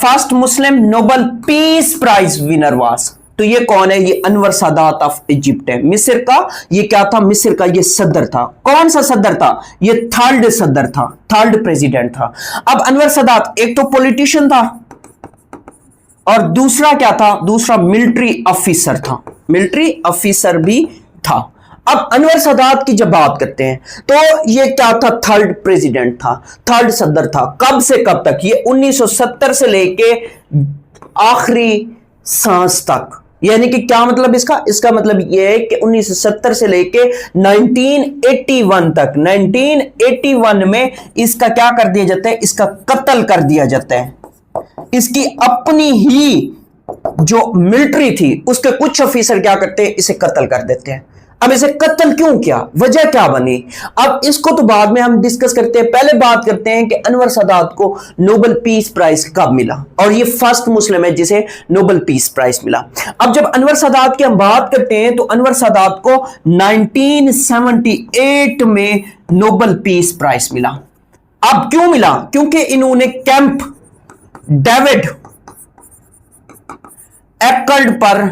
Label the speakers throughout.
Speaker 1: First Muslim Nobel peace prize winner was, तो ये कौन है? ये अनवर सादात ऑफ इजिप्ट है, मिस्र का। ये क्या था? मिस्र का ये सदर था। कौन सा सदर था? ये थर्ड सदर था, थर्ड प्रेसिडेंट था। अब अनवर सादात एक तो पॉलिटिशियन था और दूसरा क्या था? दूसरा मिलिट्री ऑफिसर था, मिलिट्री ऑफिसर भी था। अब अनवर सादात की जब बात करते हैं तो ये क्या था? थर्ड प्रेसिडेंट था, थर्ड सदर था। कब से कब तक? ये 1970 से लेके आखिरी सांस तक। यानी कि क्या मतलब इसका? इसका मतलब ये है कि 1970 से लेके 1981 तक, 1981 में इसका क्या कर दिया जाता है? इसका कत्ल कर दिया जाता है। इसकी अपनी ही जो मिलिट्री थी उसके कुछ ऑफिसर क्या करते हैं? इसे कत्ल कर देते हैं। अब इसे कत्ल क्यों किया? वजह क्या बनी? अब इसको तो बाद में हम डिस्कस करते हैं। पहले बात करते हैं कि अनवर सादात को नोबेल पीस प्राइज कब मिला, और ये फर्स्ट मुस्लिम है जिसे नोबेल पीस प्राइज मिला। अब जब अनवर सादात की हम बात करते हैं तो अनवर सादात को 1978 में नोबेल पीस प्राइज मिला। अब क्यों मिला? क्योंकि इन्होंने कैंप डेविड एकल्ड पर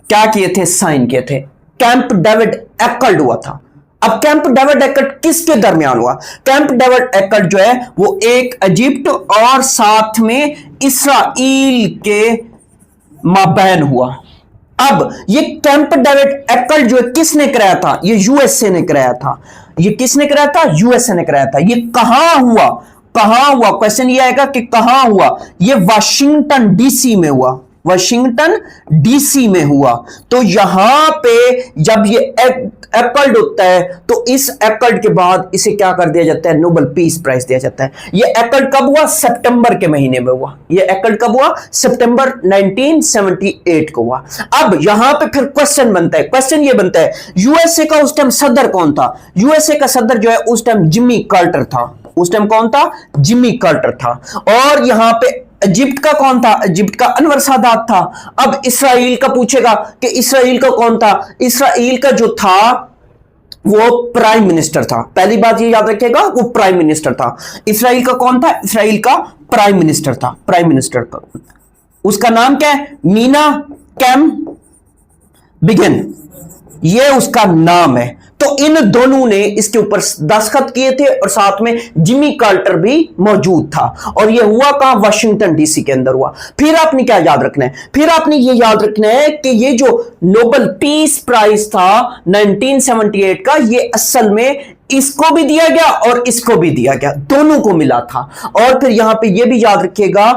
Speaker 1: क्या किए थे? साइन किए थे। कैंप डेविड एकल्ड हुआ था। अब कैंप डेविड एकल्ड किसके दरमियान हुआ? कैंप डेविड एकल्ड जो है वो एक इजिप्ट और साथ में इसराइल के माबैन हुआ। अब ये कैंप डेविड एकल्ड जो है किसने कराया था? ये यूएसए ने कराया था। ये किसने कराया था? यूएसए ने कराया था। ये कहां हुआ? कहां हुआ? क्वेश्चन ये आएगा कि कहां हुआ? ये वाशिंगटन डीसी में हुआ, वाशिंगटन डीसी में हुआ। तो यहां पे जब ये एकल्ड होता है तो इस एकल्ड के बाद इसे क्या कर दिया जाता है? नोबेल पीस प्राइज दिया जाता है। ये एकल्ड कब हुआ? सितंबर के महीने में हुआ। ये एकल्ड कब हुआ? सितंबर 1978 को हुआ। अब यहां पे फिर क्वेश्चन बनता है, क्वेश्चन ये बनता है यूएसए का उस टाइम सदर कौन था? यूएसए का सदर जो है उस टाइम जिम्मी कार्टर था। उस टाइम कौन था? जिम्मी कार्टर था। और यहां पे इजिप्ट का कौन था? इजिप्ट का अनवर सादात था। अब इसराइल का पूछेगा कि इसराइल का कौन था? इसराइल का जो था वो प्राइम मिनिस्टर था। पहली बात ये याद रखिएगा, वो प्राइम मिनिस्टर था। इसराइल का कौन था? इसराइल का प्राइम मिनिस्टर था, प्राइम मिनिस्टर का। उसका नाम क्या है? मीना कैम बिगिन, ये उसका नाम है। तो इन दोनों ने इसके ऊपर दस्तखत किए थे और साथ में जिमी कार्टर भी मौजूद था। और यह हुआ कहां? वाशिंगटन डीसी के अंदर हुआ। फिर आपने क्या याद रखना है? फिर आपने यह याद रखना है कि ये जो नोबेल पीस प्राइज था 1978 का, ये असल में इसको भी दिया गया और इसको भी दिया गया, दोनों को मिला था। और फिर यहां पे यह भी याद रखिएगा